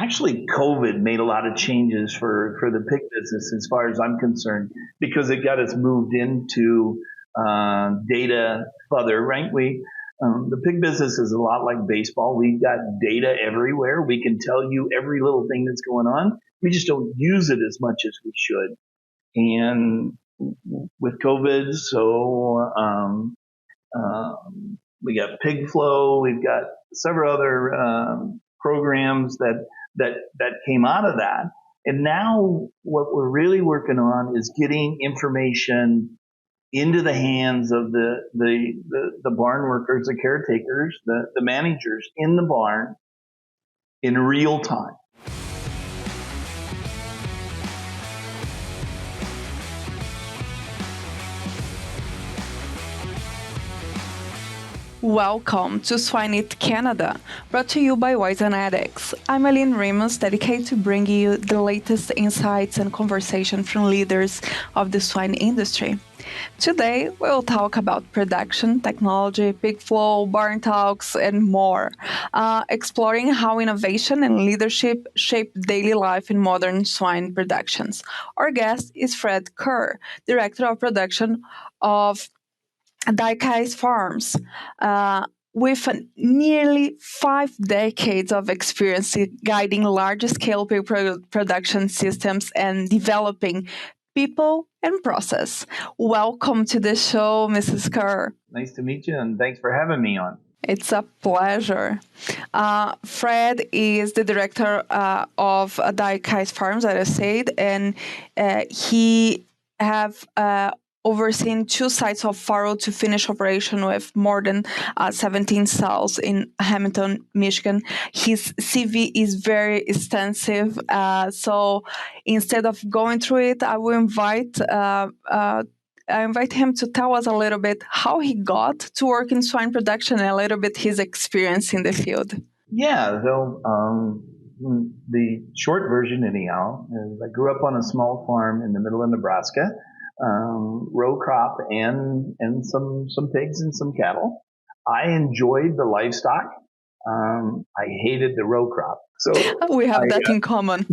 Actually, COVID made a lot of changes for the pig business as far as I'm concerned, because it got us moved into data further, right? The pig business is a lot like baseball. We've got data everywhere. We can tell you every little thing that's going on. We just don't use it as much as we should. And with COVID, we got pig flow. We've got several other programs that came out of that. And now what we're really working on is getting information into the hands of the barn workers, the caretakers, the managers in the barn in real time. Welcome to Swine Canada, brought to you by Ethics. I'm Aline Ramos, dedicated to bringing you the latest insights and conversation from leaders of the swine industry. Today, we'll talk about production, technology, pig flow, barn talks, and more, exploring how innovation and leadership shape daily life in modern swine productions. Our guest is Fred Kuhr, Director of Production of Dykhuis Farms, with nearly 5 decades of experience guiding large-scale pig production systems and developing people and process. Welcome to the show, Mrs. Kuhr. Nice to meet you, and thanks for having me on. It's a pleasure. Fred is the director of Dykhuis Farms, as I said, and he have overseen 2 sites of farrow to finish operation with more than 17 cells in Hamilton, Michigan. His CV is very extensive, so instead of going through it, I invite him to tell us a little bit how he got to work in swine production and a little bit his experience in the field. Yeah, so the short version anyhow is I grew up on a small farm in the middle of Nebraska. Row crop and some pigs and some cattle. I enjoyed the livestock. I hated the row crop. So we have that in common.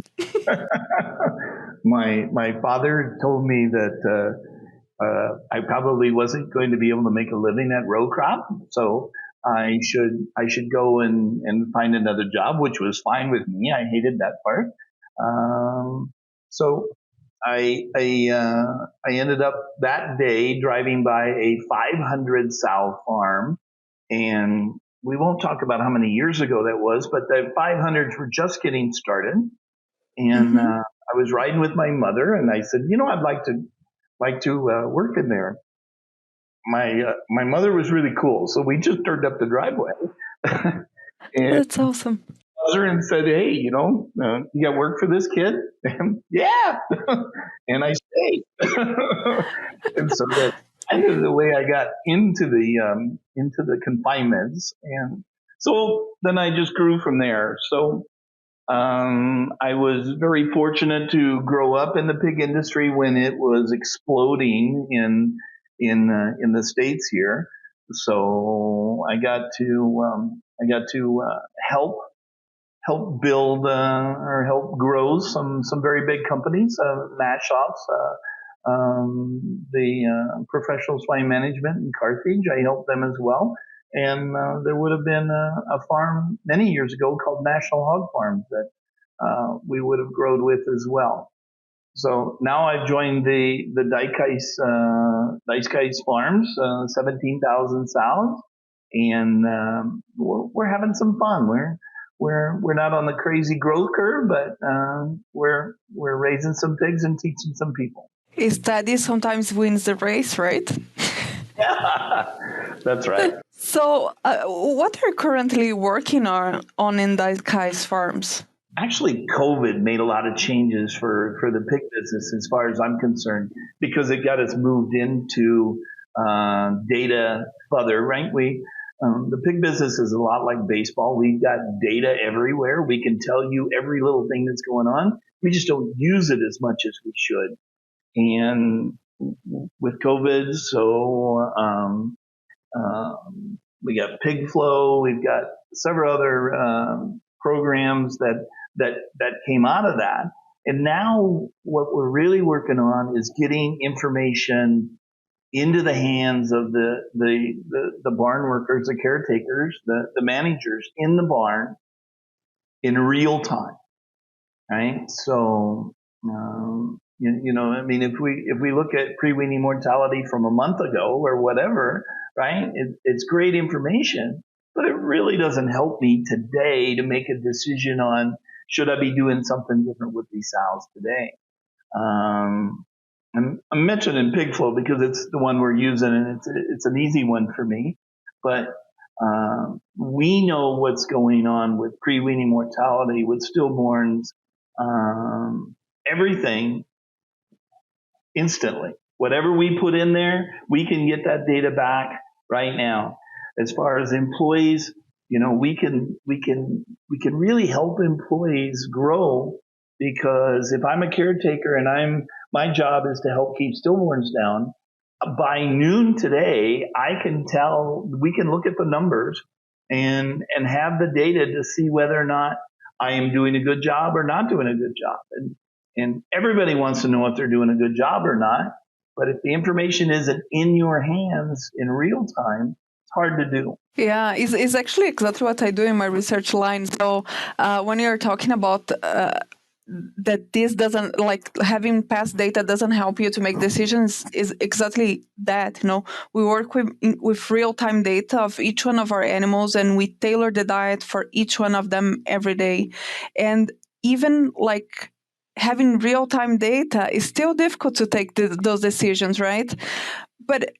My father told me that I probably wasn't going to be able to make a living at row crop, so I should go and find another job, which was fine with me. I hated that part. So I ended up that day driving by a 500 sow farm, and we won't talk about how many years ago that was, but the 500s were just getting started. And I was riding with my mother, and I said, I'd like to work in there. My mother was really cool, so we just turned up the driveway. That's awesome. And said, hey, you got work for this kid? And, yeah. And I stayed. And so that's kind of the way I got into the confinements. And so then I just grew from there. So I was very fortunate to grow up in the pig industry when it was exploding in the States here. So I got to help build or help grow some very big companies, mash offs, the professional swine management in Carthage. I helped them as well. And there would have been a farm many years ago called National Hog Farms that we would have grown with as well. So now I've joined the Dykhuis Farms, 17,000 sows, and we're having some fun. We're not on the crazy growth curve, but we're raising some pigs and teaching some people. Steady sometimes wins the race, right? Yeah, that's right. So, what are you currently working on in Dykhuis Farms? Actually, COVID made a lot of changes for the pig business as far as I'm concerned, because it got us moved into data further, right? The pig business is a lot like baseball. We've got data everywhere. We can tell you every little thing that's going on. We just don't use it as much as we should. And with COVID, we got pig flow. We've got several other programs that came out of that. And now what we're really working on is getting information into the hands of the barn workers, the caretakers, the managers in the barn in real time, right? So, I mean, if we look at pre-weaning mortality from a month ago or whatever, right? It's great information, but it really doesn't help me today to make a decision on should I be doing something different with these sows today. I'm mentioning pig flow because it's the one we're using and it's an easy one for me. But we know what's going on with pre-weaning mortality, with stillborns, everything instantly. Whatever we put in there, we can get that data back right now. As far as employees, we can really help employees grow, because if I'm a caretaker and my job is to help keep stillborns down, by noon today, we can look at the numbers and have the data to see whether or not I am doing a good job or not doing a good job. And everybody wants to know if they're doing a good job or not. But if the information isn't in your hands in real time, it's hard to do. Yeah, it's actually exactly what I do in my research line. So when you're talking about that this doesn't, like, having past data doesn't help you to make decisions, is exactly that. We work with real-time data of each one of our animals, and we tailor the diet for each one of them every day. And even like having real-time data is still difficult to take those decisions, right? But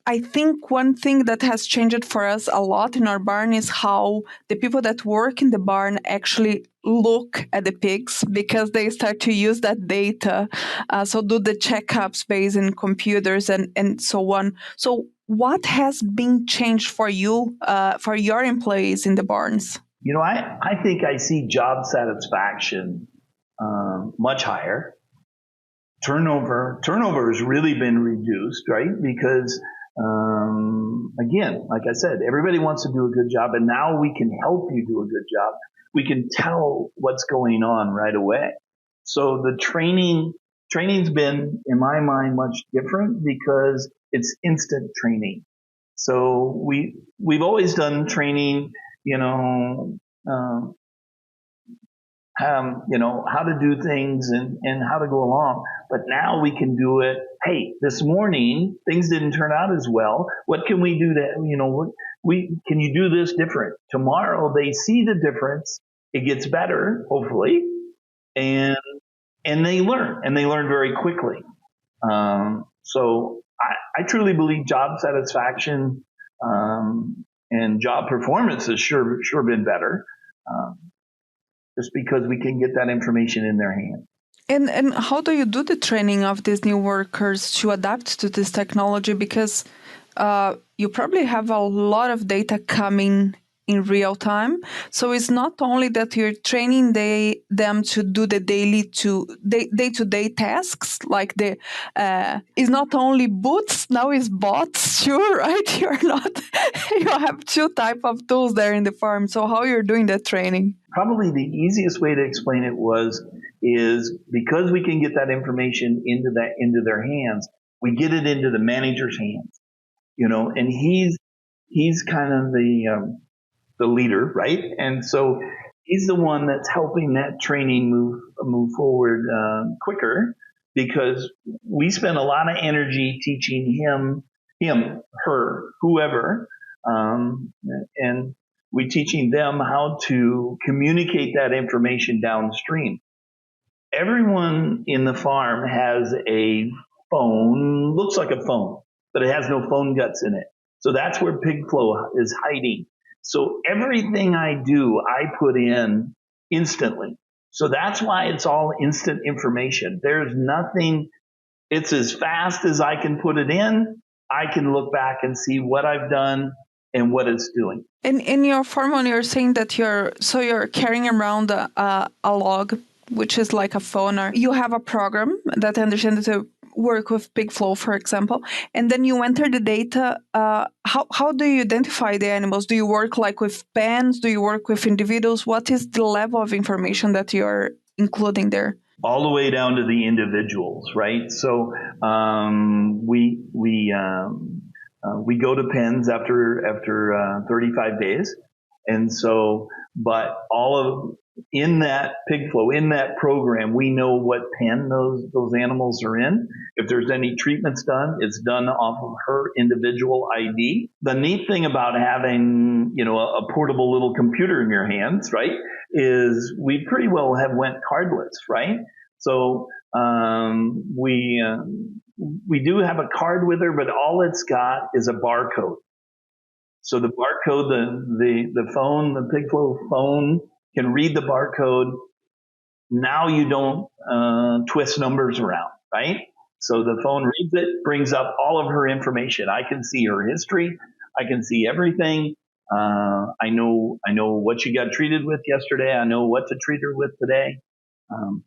I think one thing that has changed for us a lot in our barn is how the people that work in the barn actually look at the pigs, because they start to use that data. So do the checkups based in computers and so on. So what has been changed for you, for your employees in the barns? I think I see job satisfaction much higher. Turnover has really been reduced, right? Because again, like I said, everybody wants to do a good job, and now we can help you do a good job. We can tell what's going on right away. So the training's been, in my mind, much different because it's instant training. So we've always done training, how to do things and how to go along. But now we can do it. Hey, this morning things didn't turn out as well. What can we do can you do this different? Tomorrow they see the difference. It gets better, hopefully. And they learn very quickly. So I truly believe job satisfaction, and job performance has sure been better. Just because we can get that information in their hands. And how do you do the training of these new workers to adapt to this technology? Because you probably have a lot of data coming in real time. So it's not only that you're training them to do the day-to-day tasks, like it's not only boots, now it's bots too, right? You have two type of tools there in the farm. So how you're doing that training? Probably the easiest way to explain it is because we can get that information into their hands, we get it into the manager's hands, and he's kind of the leader, right? And so he's the one that's helping that training move forward quicker, because we spend a lot of energy teaching him, her, whoever, and we're teaching them how to communicate that information downstream. Everyone in the farm has a phone, looks like a phone, but it has no phone guts in it. So that's where pig flow is hiding. So everything I do, I put in instantly. So that's why it's all instant information. There's nothing, it's as fast as I can put it in. I can look back and see what I've done and what it's doing. And in your farm, when you're saying that you're carrying around a log, which is like a phone, or you have a program that I understand that work with pig flow, for example, and then you enter the data, how do you identify the animals? Do you work like with pens? Do you work with individuals? What is the level of information that you're including there? All the way down to the individuals, right? So we go to pens after 35 days, and so but in that pig flow, in that program, we know what pen those animals are in. If there's any treatments done, it's done off of her individual ID. The neat thing about having, a portable little computer in your hands, right, is we pretty well have went cardless, right? So we do have a card with her, but all it's got is a barcode. So the barcode, the pig flow phone can read the barcode. Now you don't twist numbers around, right? So the phone reads it, brings up all of her information. I can see her history. I can see everything. I know what she got treated with yesterday. I know what to treat her with today.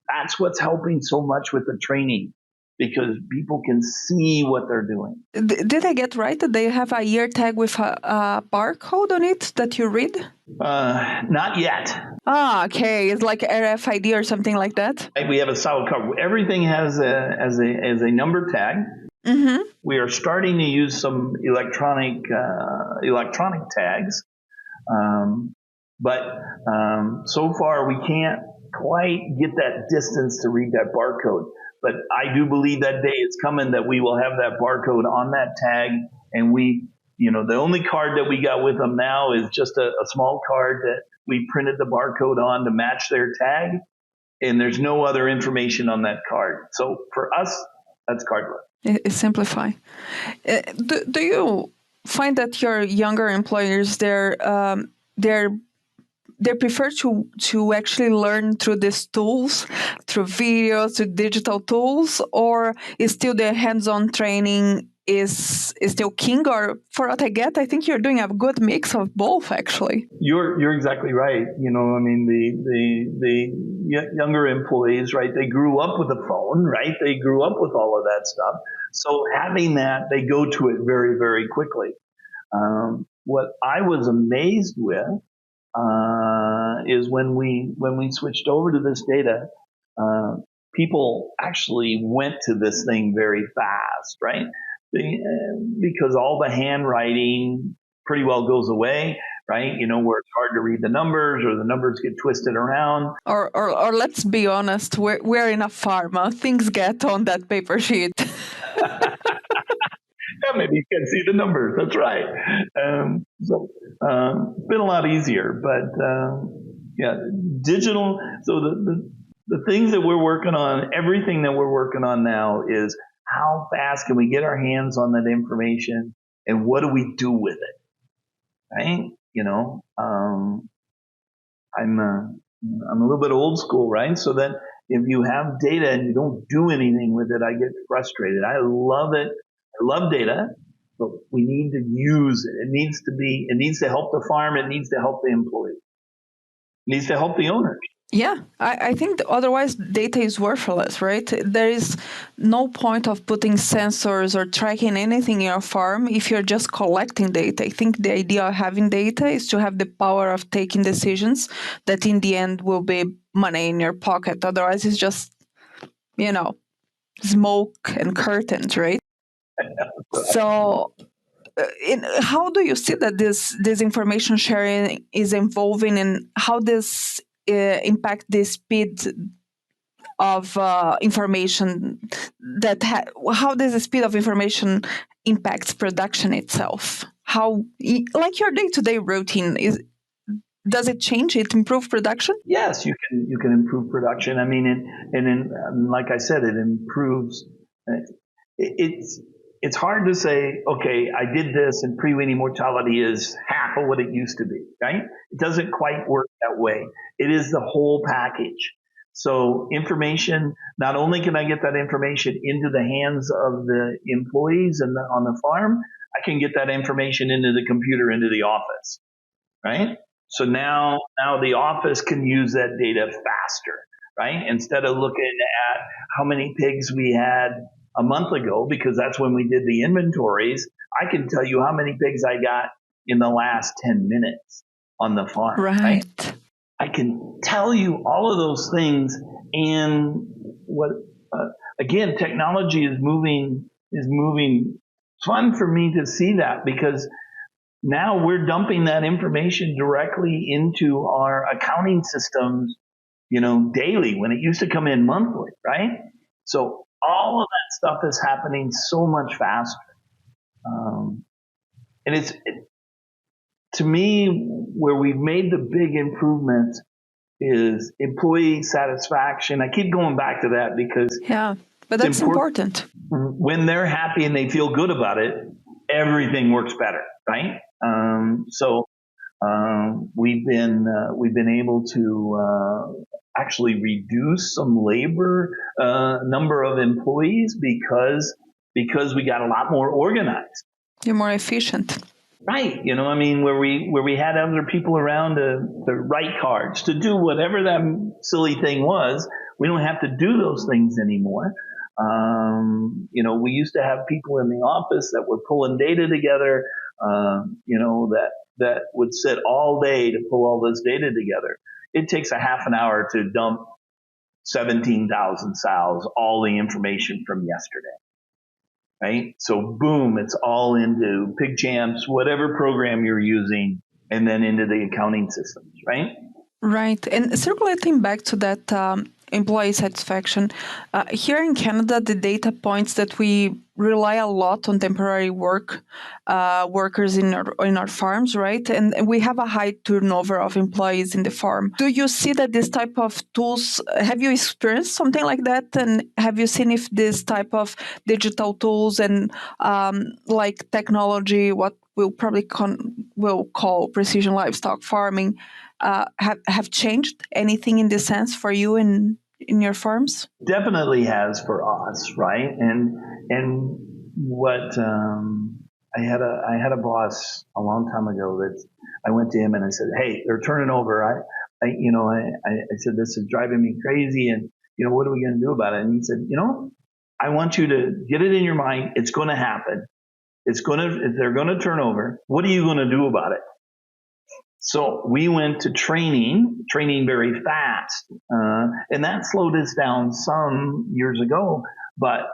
That's what's helping so much with the training, because people can see what they're doing. Did I get right that they have a ear tag with a barcode on it that you read? Not yet. Okay. It's like RFID or something like that? We have a solid card. Everything has a number tag. Mm-hmm. We are starting to use some electronic tags, but so far we can't quite get that distance to read that barcode. But I do believe that day is coming that we will have that barcode on that tag, and the only card that we got with them now is just a small card that we printed the barcode on to match their tag, and there's no other information on that card. So for us, that's cardless. It simplify. Do you find that your younger employers they prefer to actually learn through these tools, through videos, through digital tools, or is still the hands-on training is still king? Or for what I get, I think you're doing a good mix of both, actually. You're exactly right. The younger employees, right? They grew up with a phone, right? They grew up with all of that stuff. So having that, they go to it very, very quickly. What I was amazed with is when we switched over to this data, people actually went to this thing very fast, right? Because all the handwriting pretty well goes away, right? Where it's hard to read the numbers or the numbers get twisted around. Or let's be honest, we're in a pharma. Things get on that paper sheet. Yeah, maybe you can see the numbers. That's right. So it's been a lot easier, but digital. So the things that we're working on, everything that we're working on now is how fast can we get our hands on that information, and what do we do with it, right? I'm a little bit old school, right? So that if you have data and you don't do anything with it, I get frustrated. I love it. I love data, but we need to use it. It needs to help the farm. It needs to help the employee. It needs to help the owners. Yeah, I think otherwise data is worthless, right? There is no point of putting sensors or tracking anything in your farm if you're just collecting data. I think the idea of having data is to have the power of taking decisions that in the end will be money in your pocket. Otherwise, it's just, smoke and curtains, right? So how do you see that this information sharing is evolving, and how this impact the speed of information how does the speed of information impacts production itself? How, like your day-to-day routine, does it change? It improve production? Yes, you can improve production. I mean, and like I said, it improves. It's hard to say, okay, I did this and pre-weaning mortality is half of what it used to be, right? It doesn't quite work that way. It is the whole package. So information, not only can I get that information into the hands of the employees on the farm, I can get that information into the computer, into the office, right? So now the office can use that data faster, right? Instead of looking at how many pigs we had a month ago, because that's when we did the inventories, I can tell you how many pigs I got in the last 10 minutes on the farm, right? I can tell you all of those things. And what, again, technology is moving. It's fun for me to see that, because now we're dumping that information directly into our accounting systems, daily, when it used to come in monthly, right? So all of that stuff is happening so much faster. And to me, where we've made the big improvements is employee satisfaction. I keep going back to that because but that's important. When they're happy and they feel good about it, everything works better, right? We've been able to actually reduce some labor number of employees because we got a lot more organized. You're more efficient. Right. Where we had other people around to write cards, to do whatever that silly thing was, we don't have to do those things anymore. We used to have people in the office that were pulling data together, that would sit all day to pull all this data together. It takes a half an hour to dump 17,000 sows, all the information from yesterday. Right? So boom, it's all into PigChamps, whatever program you're using, and then into the accounting systems, right? Right. And circulating back to that employee satisfaction, here in Canada, the data points that we rely a lot on temporary workers in our farms, right? And we have a high turnover of employees in the farm. Do you see that this type of tools, have you experienced something like that? And have you seen if this type of digital tools and like technology, what we'll probably will call precision livestock farming, have changed anything in this sense for you in your farms? Definitely has for us, right? And what I had a boss a long time ago that I went to him and I said, "Hey, they're turning over. I said, this is driving me crazy, and what are we going to do about it?" And he said, "I want you to get it in your mind. It's going to happen. They're going to turn over. What are you going to do about it?" So we went to training very fast, and that slowed us down some years ago. But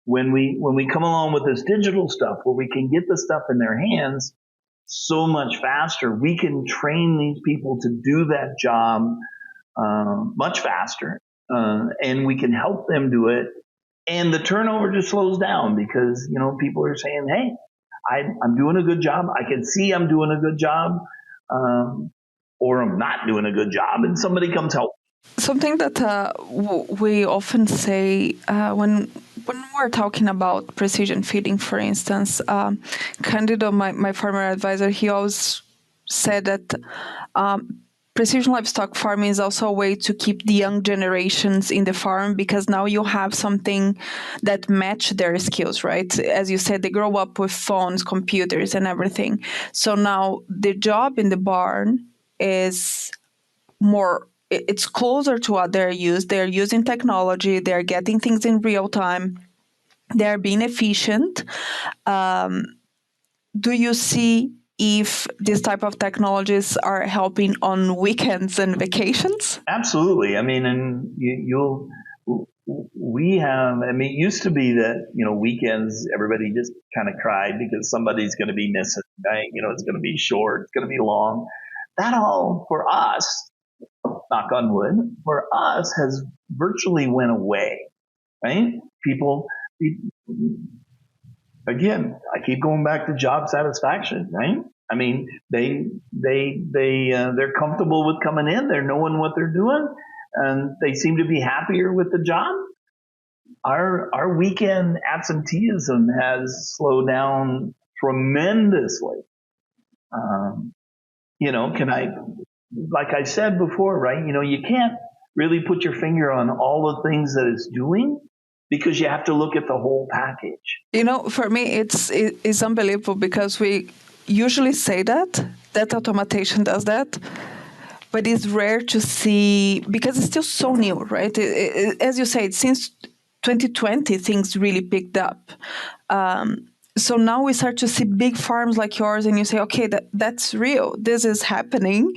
when we come along with this digital stuff, where we can get the stuff in their hands so much faster, we can train these people to do that job much faster, and we can help them do it. And the turnover just slows down because people are saying, "Hey, I'm doing a good job. I can see I'm doing a good job." Or I'm not doing a good job, and somebody comes help. Something that we often say when we're talking about precision feeding, for instance, Candido, my farmer advisor, he always said that precision livestock farming is also a way to keep the young generations in the farm, because now you have something that match their skills, right? As you said, they grow up with phones, computers, and everything. So now the job in the barn is more, it's closer to what they're used. They're using technology. They're getting things in real time. They're being efficient. Do you see if this type of technologies are helping on weekends and vacations? Absolutely. And we have, it used to be that, weekends, everybody just kind of cried because somebody's going to be missing, right? It's going to be short, it's going to be long. That all, for us, knock on wood, for us has virtually went away, right? People, again, I keep going back to job satisfaction, right? They're comfortable with coming in. They're knowing what they're doing, and they seem to be happier with the job. Our weekend absenteeism has slowed down tremendously. Like I said before, right? You can't really put your finger on all the things that it's doing, because you have to look at the whole package. For me, it's unbelievable, because we usually say that automation does that, but it's rare to see, because it's still so new, right? As you say, since 2020, things really picked up. So now we start to see big farms like yours, and you say, okay, that's real. This is happening.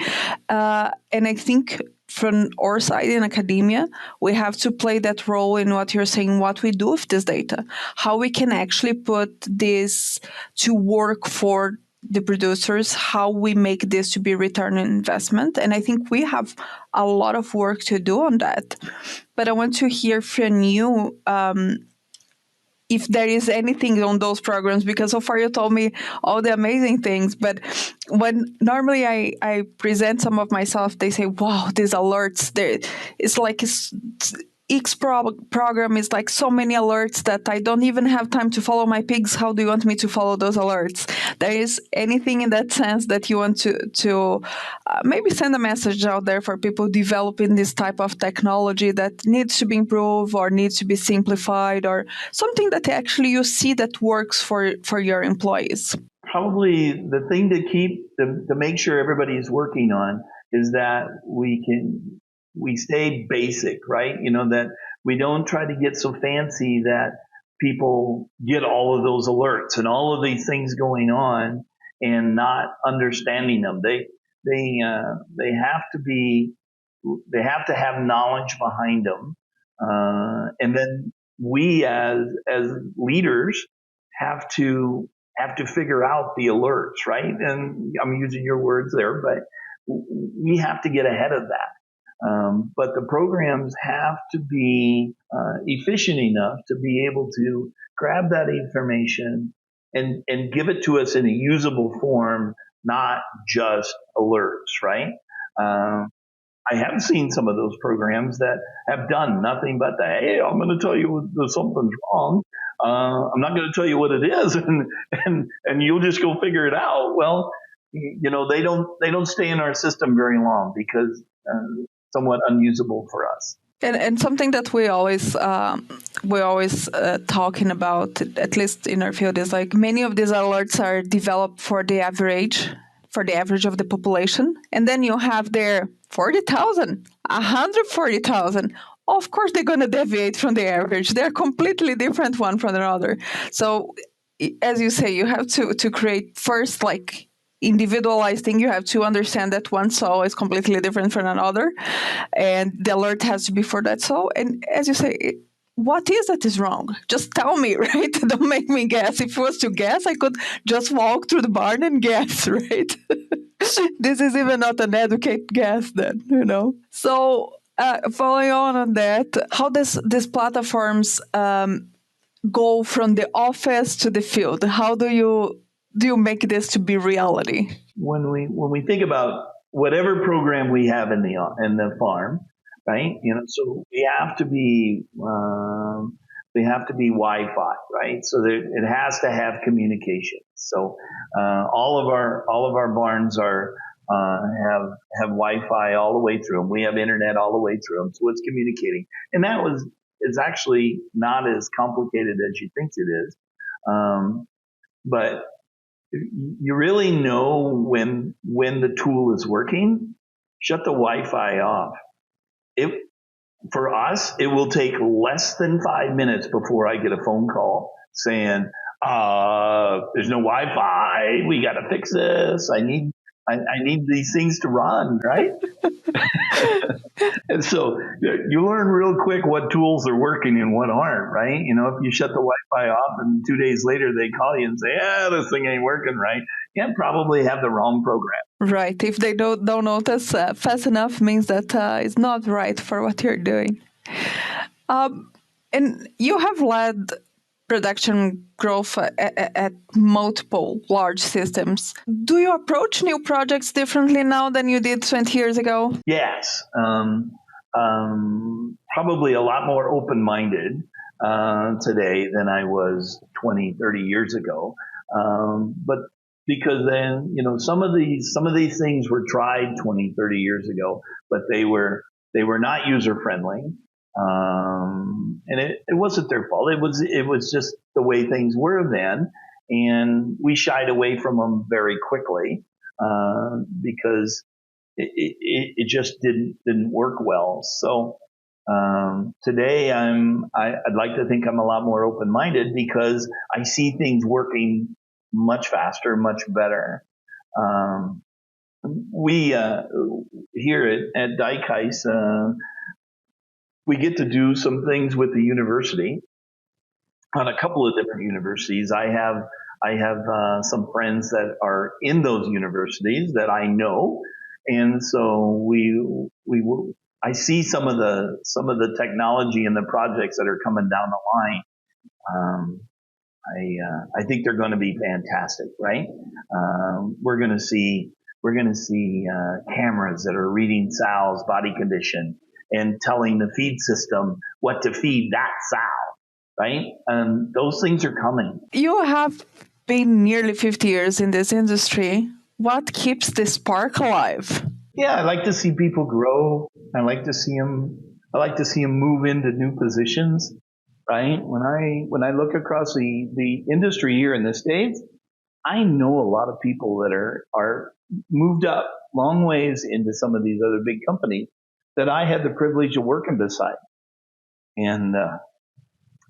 And I think from our side in academia, we have to play that role in what you're saying, what we do with this data, how we can actually put this to work for the producers, how we make this to be return on investment. And I think we have a lot of work to do on that. But I want to hear from you if there is anything on those programs, because so far you told me all the amazing things, but when normally I present some of myself, they say, wow, these alerts, it's like each program is like so many alerts that I don't even have time to follow my pigs. How do you want me to follow those alerts? There is anything in that sense that you want to maybe send a message out there for people developing this type of technology that needs to be improved or needs to be simplified, or something that actually you see that works for your employees? Probably the thing to make sure everybody's working on is that we stay basic, right? That we don't try to get so fancy that people get all of those alerts and all of these things going on and not understanding them. They have to have knowledge behind them, and then we as leaders have to figure out the alerts, right? And I'm using your words there, but we have to get ahead of that. But the programs have to be efficient enough to be able to grab that information and give it to us in a usable form, not just alerts, right? I have seen some of those programs that have done nothing but that. Hey, I'm going to tell you something's wrong. I'm not going to tell you what it is, and you'll just go figure it out. Well, they don't stay in our system very long because somewhat unusable for us. And something that we always talking about, at least in our field, is like many of these alerts are developed for the average of the population, and then you have their 40,000, 140,000. Of course, they're going to deviate from the average. They're completely different one from another. So, as you say, you have to create first like individualized thing. You have to understand that one soil is completely different from another, and the alert has to be for that soil. And as you say, what is that is wrong? Just tell me, right? Don't make me guess. If it was to guess, I could just walk through the barn and guess, right? This is even not an educated guess then, So following on that, how does these platforms go from the office to the field? How do you make this to be reality? When we think about whatever program we have in the farm, right? So we have to be Wi-Fi, right? So that it has to have communication. So all of our barns have Wi-Fi all the way through them. We have internet all the way through them, so it's communicating. And it's actually not as complicated as you think it is, but you really know when the tool is working. Shut the Wi-Fi off. For us, it will take less than 5 minutes before I get a phone call saying, there's no Wi-Fi. We got to fix this. I need these things to run, right? And so you learn real quick what tools are working and what aren't, right? If you shut the Wi-Fi off and 2 days later they call you and say, this thing ain't working right, you probably have the wrong program. Right. If they don't notice fast enough, means that it's not right for what you're doing. And you have led production growth at multiple large systems. Do you approach new projects differently now than you did 20 years ago? Yes. Probably a lot more open-minded today than I was 20, 30 years ago. But because then, some of these things were tried 20, 30 years ago, but they were not user-friendly. And it wasn't their fault. It was just the way things were then. And we shied away from them very quickly, because it just didn't work well. So Today, I'd like to think I'm a lot more open-minded because I see things working much faster, much better. We here at Dykhuis, we get to do some things with the university on a couple of different universities. I have some friends that are in those universities that I know, and so I see some of the technology and the projects that are coming down the line. I think they're going to be fantastic, right? We're going to see cameras that are reading sow's body condition and telling the feed system what to feed that sow, right? Those things are coming. You have been nearly 50 years in this industry. What keeps the spark alive? Yeah, I like to see people grow. I like to see them move into new positions, right? When I look across the industry here in the States, I know a lot of people that are moved up long ways into some of these other big companies that I had the privilege of working beside. And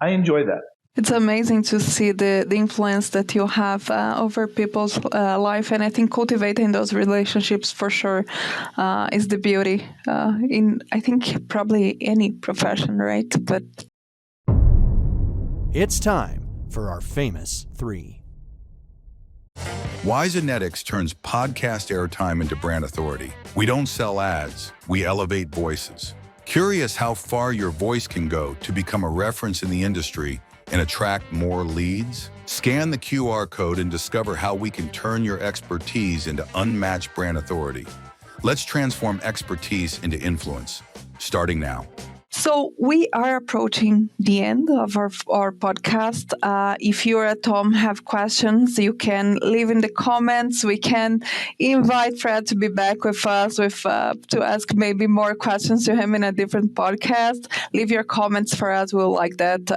I enjoy that. It's amazing to see the influence that you have over people's life. And I think cultivating those relationships for sure is the beauty in, I think, probably any profession, right? But it's time for our famous three. Wisenetics turns podcast airtime into brand authority. We don't sell ads, we elevate voices. Curious how far your voice can go to become a reference in the industry and attract more leads? Scan the QR code and discover how we can turn your expertise into unmatched brand authority. Let's transform expertise into influence, starting now. So we are approaching the end of our podcast. If you're at home, have questions, you can leave in the comments. We can invite Fred to be back with us to ask maybe more questions to him in a different podcast. Leave your comments for us. We'll like that.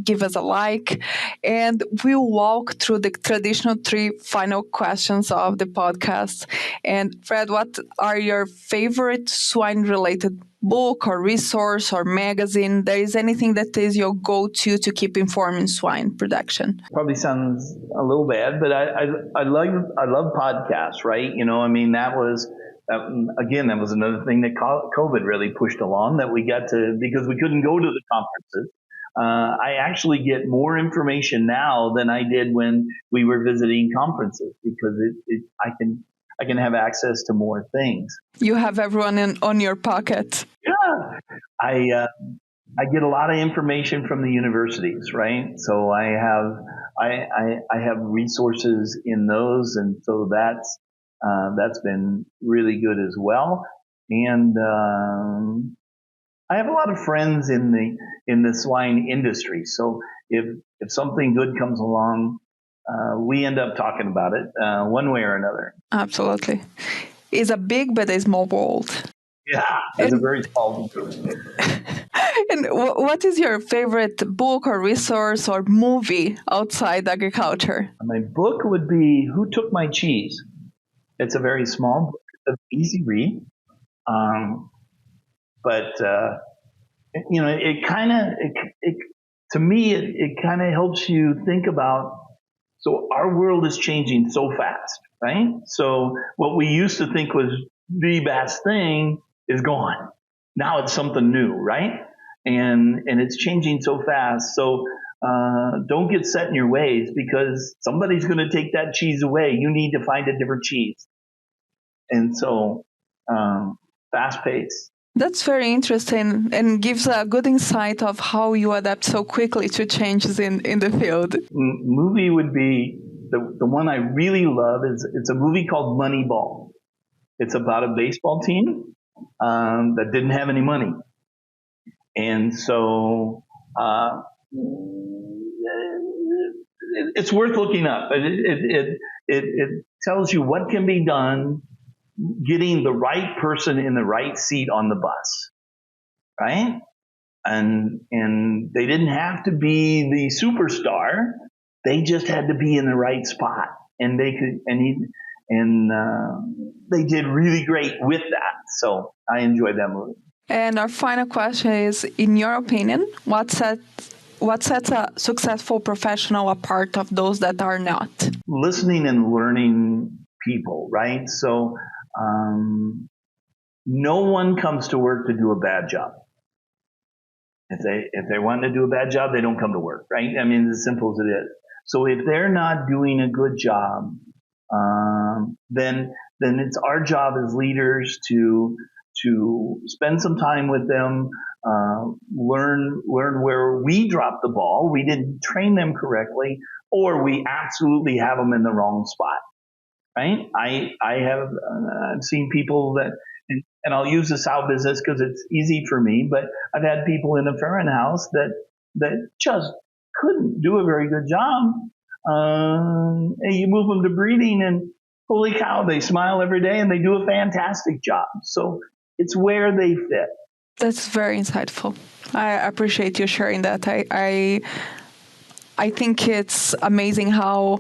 Give us a like. And we'll walk through the traditional three final questions of the podcast. And Fred, what are your favorite swine-related book or resource or magazine? There is anything that is your go-to to keep informed in swine production? Probably sounds a little bad, but I love podcasts, right? You know, I mean, that was another thing that COVID really pushed along, that we got to, because we couldn't go to the conferences. I actually get more information now than I did when we were visiting conferences, because I can have access to more things. You have everyone on your pocket. Yeah, I get a lot of information from the universities, right? So I have resources in those, and so that's been really good as well. And I have a lot of friends in the swine industry, so if something good comes along, we end up talking about it one way or another. Absolutely. It's a big but a small world. Yeah, it's a very small world. And what is your favorite book or resource or movie outside agriculture? My book would be Who Took My Cheese? It's a very small book. It's an easy read. But you know, it kind of helps you think about, so our world is changing so fast, right? So what we used to think was the best thing is gone. Now it's something new, right? And it's changing so fast. So don't get set in your ways, because somebody's going to take that cheese away. You need to find a different cheese. And so fast pace. That's very interesting and gives a good insight of how you adapt so quickly to changes in the field. Movie would be the one I really love. It's a movie called Moneyball. It's about a baseball team that didn't have any money, and so it's worth looking up. It tells you what can be done, getting the right person in the right seat on the bus, right? And they didn't have to be the superstar; they just had to be in the right spot, and they could. They did really great with that. So I enjoyed that movie. And our final question is, in your opinion, what sets a successful professional apart of those that are not? Listening and learning people, right? So no one comes to work to do a bad job. If they want to do a bad job, they don't come to work, right? I mean, it's as simple as it is. So if they're not doing a good job, then it's our job as leaders to spend some time with them, learn where we dropped the ball, we didn't train them correctly, or we absolutely have them in the wrong spot, right? I've seen people that, and I'll use the sow business because it's easy for me, but I've had people in a farrowing house that just couldn't do a very good job. And you move them to breeding, and holy cow, they smile every day and they do a fantastic job. So it's where they fit. That's very insightful. I appreciate you sharing that. I think it's amazing how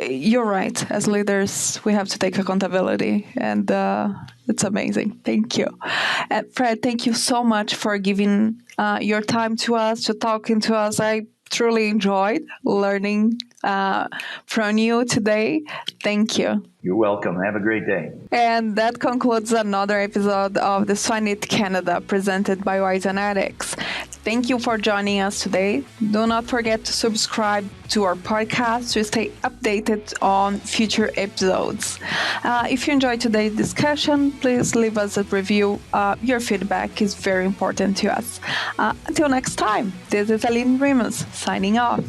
you're right. As leaders, we have to take accountability, and it's amazing. Thank you. Fred, thank you so much for giving your time to us, to talking to us. I truly enjoyed learning from you today. Thank you. You're welcome. Have a great day. And that concludes another episode of the Swine Canada presented by Wise Genetics. Thank you for joining us today. Do not forget to subscribe to our podcast to stay updated on future episodes. If you enjoyed today's discussion, please leave us a review. Your feedback is very important to us. Until next time, this is Aline Remus signing off.